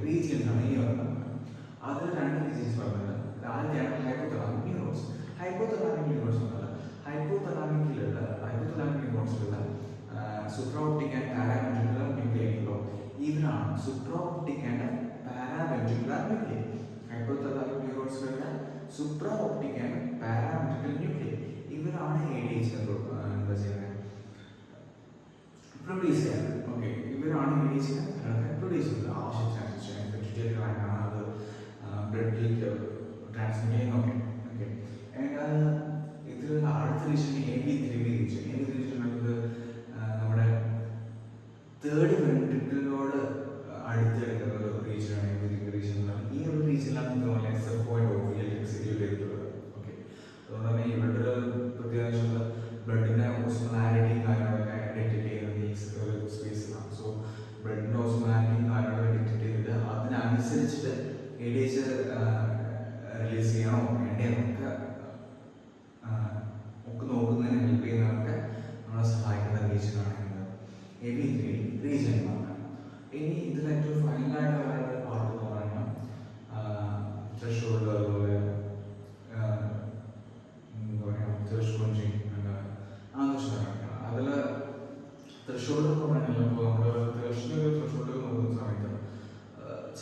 റീജിയൻസാണ് ഇനി പറയുന്നത്. അതിൽ രണ്ട് റീജിയൻസ് പറയുന്നത്. ആദ്യമാണ് ഹൈപ്പോതലാമിക് ന്യൂറോൺസ്. ഹൈപ്പോതലാമിക് ന്യൂറോൺസ് എന്നാൽ ഹൈപ്പോതലാമിക് ന്യൂറോൺസിലുള്ള സുപ്രാഓപ്റ്റിക് ആൻഡ് പാരാവെൻട്രിക്കുലർ ന്യൂക്ലിയർ ഉണ്ടല്ലോ, ഇവരാണ് supraoptic and paraventricular nuclear. Hypothalamic ന്യൂറോൺസിലുള്ള സുപ്രാഓപ്റ്റിക് ആൻഡ് പാരാവെൻട്രിക്കുലർ ന്യൂക്ലിയർ ഇവരാണ് ADH എന്താ ചെയ്യുന്നത്? പ്രൊഡ്യൂസ് ചെയ്യുന്നത്. ഓക്കെ, ഇവരാണ് ADHനെ പ്രൊഡ്യൂസ് ചെയ്യുന്നത്. ആവശ്യത്തിനനുസരിച്ച് പിറ്റ്യൂട്ടറി ഗ്ലാൻഡാണ് അത് ബ്ലഡിലേക്ക് ട്രാൻസ്മിറ്റ് ചെയ്യുന്നതൊക്കെ. ഓക്കെ, ഇതിലുള്ള അടുത്ത region AB3 region. AB region എന്നത് നമ്മുടെ തേർഡ് വെൻട്രിക്കിളിനോട് അടുത്തെടുക്കുന്ന ഒരു റീജിയനാണ് AB3 റീജിയൻ. ഈ ഒരു റീജിയനിലാണ് ഇതുപോലെ SFO ആൻഡ് OVLT എക്സിക്യൂട്ട് ചെയ്തിട്ടുള്ളത്. ഓക്കെ, അതുകൊണ്ട് തന്നെ ഇവരുടെ പ്രത്യേകിച്ചുള്ള ബ്ലഡിൻ്റെ ഓസ്മോലാരിറ്റിയും കാര്യങ്ങളൊക്കെ ഡിറ്റക്ട് ചെയ്യുന്നത് ഈ ഒരു സ്പേസിലാണ്. സോ ബ്ലഡിൻ്റെ ഓസ്മോലാരിറ്റിയും കാര്യങ്ങളൊക്കെ ഡിറ്റക്ട് ചെയ്തിട്ട് അതിനനുസരിച്ചിട്ട് ADH റിലീസ് ചെയ്യണോ വേണ്ടതെന്നൊക്കെ നോക്കുന്നതിന് ഹെൽപ്പ് ചെയ്യുന്നതൊക്കെ നമ്മളെ സഹായിക്കുന്ന റീജിയനാണ് AB3 റീജിയൻ എന്ന് പറഞ്ഞാൽ. ഇനി ഇതിൽ ഏറ്റവും ഫൈനലായിട്ട് പറയുന്ന പാർട്ട് എന്ന് പറഞ്ഞാൽ ത്രെഷോൾഡ്, അതുപോലെ എന്താ പറയുക ത്രെഷോൾഡ് അങ്ങനത്തെ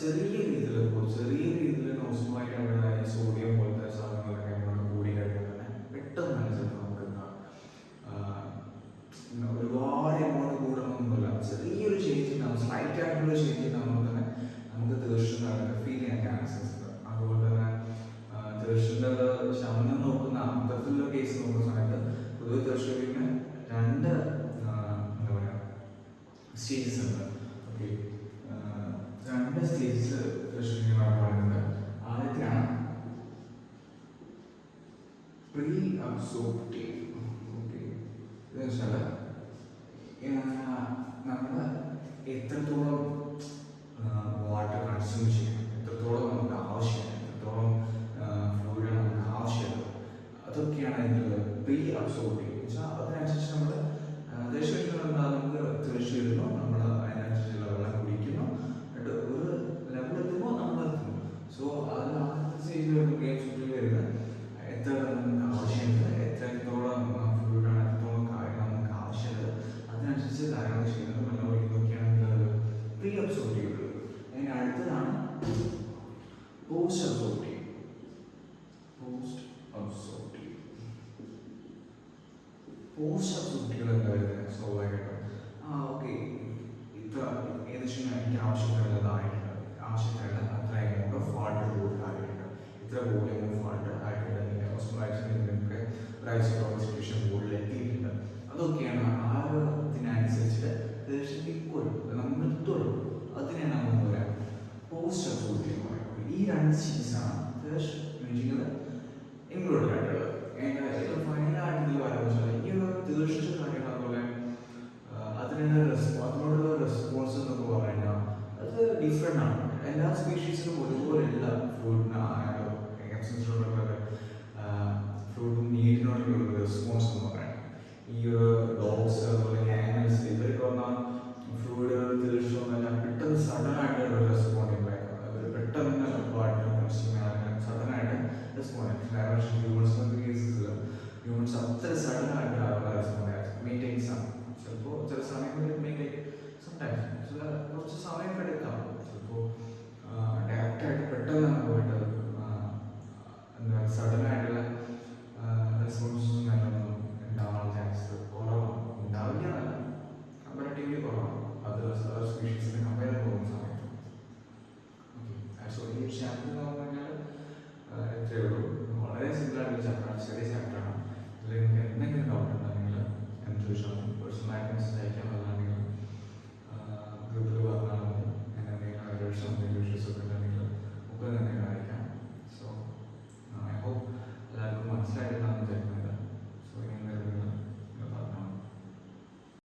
ചെറിയ രീതിയിൽ നോസുമായിട്ട് അവിടെ സോഡിയം പോലത്തെ സാധനങ്ങളൊക്കെ നമ്മൾ കൂടി കഴിഞ്ഞാൽ തന്നെ പെട്ടെന്ന് തന്നെ ചിലപ്പോൾ നമുക്ക് ഒരുപാട് എമൗണ്ട് കൂടണമെന്നൊന്നുമില്ല, ചെറിയൊരു ചേഞ്ച് ഉണ്ടാവും, സ്ലൈറ്റ് ആയിട്ടുള്ള ചേഞ്ച് ഉണ്ടാകുമ്പോൾ തന്നെ നമുക്ക് തീർച്ചയായിട്ടും ഫീൽ ചെയ്യാൻ ചാൻസസ് ഉണ്ട്. അതുപോലെ തന്നെ തീർച്ചയായിട്ടും ശമനം നോക്കുന്ന അത്തരത്തിലുള്ള കേസ് നോക്കുന്ന സമയത്ത് പൊതുവെ തീർച്ചയായിട്ടും രണ്ട് എന്താ പറയുക സ്റ്റേജസ് ഉണ്ട്. ഓക്കെ, രണ്ട് സ്റ്റേജസ് തീർച്ചയായിട്ടും പറയുന്നുണ്ട്. ആദ്യത്തെയാണ് പ്രീ അബ്സോർപ്റ്റീവ്. ഓക്കെ, ഇതെന്ന് വെച്ചാൽ നമ്മൾ എത്രത്തോളം വാട്ടർ കൺസ്യൂം ചെയ്യണം, എത്രത്തോളം നമുക്ക് ആവശ്യമാണ്, എത്രത്തോളം ഫ്ലൂയിഡ് നമുക്ക് ആവശ്യമുള്ളത്, അതൊക്കെയാണ് അതിൻ്റെ പ്രീ അബ്സോർപ്റ്റീവ് വെച്ചാൽ അതിനനുസരിച്ച് നമ്മൾ തീർച്ചയായിട്ടും നമുക്ക് തീർച്ചയായിട്ടും നമ്മൾ അതിനനുസരിച്ചുള്ള വെള്ളം കുടിക്കുന്നു, എന്നിട്ട് ഒരു ലെവൽ എത്തുമ്പോൾ നമ്മൾ എത്തുന്നു. സോ അതിൽ ആദ്യത്തെ സ്റ്റേജിൽ വരുമ്പോൾ പ്രീ അബ്സോർപ്റ്റീവ് വരുന്നത് എത്ര നമുക്ക് ആവശ്യമുണ്ട്, എത്രത്തോളം ഫ്ലൂയിഡാണ്, എത്രത്തോളം കാര്യങ്ങൾ നമുക്ക് ആവശ്യമുള്ളത്, അതിനനുസരിച്ച് കാര്യങ്ങൾ ചെയ്യുന്നത് വെള്ളം ഒഴിക്കുന്നൊക്കെയാണെങ്കിൽ പ്രീ അബ്സോർപ്റ്റീവ്. അതിന് അടുത്തതാണ് പോസ്റ്റ് അബ്സോർപ്റ്റീവ്. പോസ്റ്റ് അബ്സോർപ്റ്റീവ് എന്താ വരുന്നത്? സ്വാഭാവികമായിട്ടും ഓക്കെ, ഇത്ര ഏകദേശം എനിക്ക് ആവശ്യത്തിനുള്ളതായിട്ടുണ്ട്, ആവശ്യത്തിനുള്ള അത്ര എമൗണ്ട് ഓഫ് വാട്ടർ കൂടുതൽ ആയിട്ടുണ്ട്, ഇത്ര വോളിയം ഓഫ് വാട്ടർ ആയിട്ടുണ്ട്, നിങ്ങൾക്ക് റൈസ് സിറ്റുവേഷൻ കൂടുതൽ എത്തിയിട്ടുണ്ട്. അതൊക്കെയാണ് ആ ഒരു ഇതിനനുസരിച്ച് തീർച്ചയായിട്ടും നമ്മൾ നിർത്തുള്ളൂ. അതിനെയാണ് നമ്മൾ പറയാം പോസ്റ്റ് അബ്സോർപ്റ്റീവ് എന്ന് പറയുന്നത്. ഈ രണ്ട് സ്റ്റേജസാണ് തീർച്ചയായിട്ടും ഇൻക്ലൂഡഡ് ആയിട്ടുള്ളത്. ഏറ്റവും ഫൈനലായിട്ട് ഇതിൽ പറയുന്നത് ഈ ഒരു തീർച്ചയായിട്ടും കാര്യങ്ങൾ അതുപോലെ അതിനോടുള്ള റെസ്പോൺസ് എന്നൊക്കെ പറഞ്ഞാൽ അത് ഡിഫറെൻ്റ് ആണ്. എല്ലാ സ്പീഷീസിനും ഒരുപോലെയല്ല ഫ്രൂട്ടിനായാലും ഫ്രൂട്ടും നീരിനോടുള്ള റെസ്പോൺസ് എന്ന് പറയുന്നത്. ഈ ഒരു ഡോഗ്സ് അതുപോലെ ആനിമൽസ് ഇവരൊക്കെ വന്നാൽ ഫ്രൂഡ് തീർച്ചയായിട്ടും പെട്ടെന്ന് സഡനായിട്ട് റെസ്പോണ്ട് ചെയ്യുമ്പോൾ അവർ പെട്ടെന്ന് വാട്ടർ കൺസ്യൂം ചെയ്യാൻ സഡനായിട്ട് റെസ്പോണ്ട് ചെയ്യും. കാരണം ഹ്യൂമൻസിൻ്റെ കേസസിൽ ഹ്യൂമൻസ് അത്ര സഡനായിട്ട് റെസ്പോണ്ട് ചെയ്യാം. മീറ്റിംഗ് ചിലപ്പോൾ ചില സമയങ്ങളിൽ മീറ്റിംഗ് സംടൈംസ് കുറച്ച് സമയം എടുക്കാം. ചിലപ്പോൾ ഡയറക്റ്റായിട്ട് പെട്ടെന്ന് തന്നെ പോയിട്ട് എന്താ സഡനായിട്ടുള്ള റെസ്പോൺസൊന്നും നല്ലതൊന്നും ഉണ്ടാവാൻ ചാൻസ് കുറവാണ്. ഉണ്ടാവില്ല എന്നല്ല, കമ്പാരിറ്റീവ്ലി കുറവാണ് അത് അതർ സ്പീഷീസിനെ കമ്പയർ പോകുന്ന സമയത്ത്. ഓക്കെ, സോ ഈ ചാപ്റ്റർ എന്ന് പറഞ്ഞു കഴിഞ്ഞാൽ ഇത്രയേ ഉള്ളൂ. വളരെ സിമ്പിളായിട്ടുള്ള ചാപ്റ്ററാണ്, ചെറിയ ചാപ്റ്ററാണ്. ഇതിൽ നിങ്ങൾക്ക് എന്തെങ്കിലും ഡൗട്ട് ഉണ്ടെങ്കിൽ എന്ന് ചോദിച്ചാൽ പേഴ്സണലായിട്ട് മെസ്സേജ് അയക്കാൻ വന്നാണെങ്കിൽ ഗ്രൂപ്പിൽ പറഞ്ഞാൽ മതി. ഞാൻ എന്തെങ്കിലും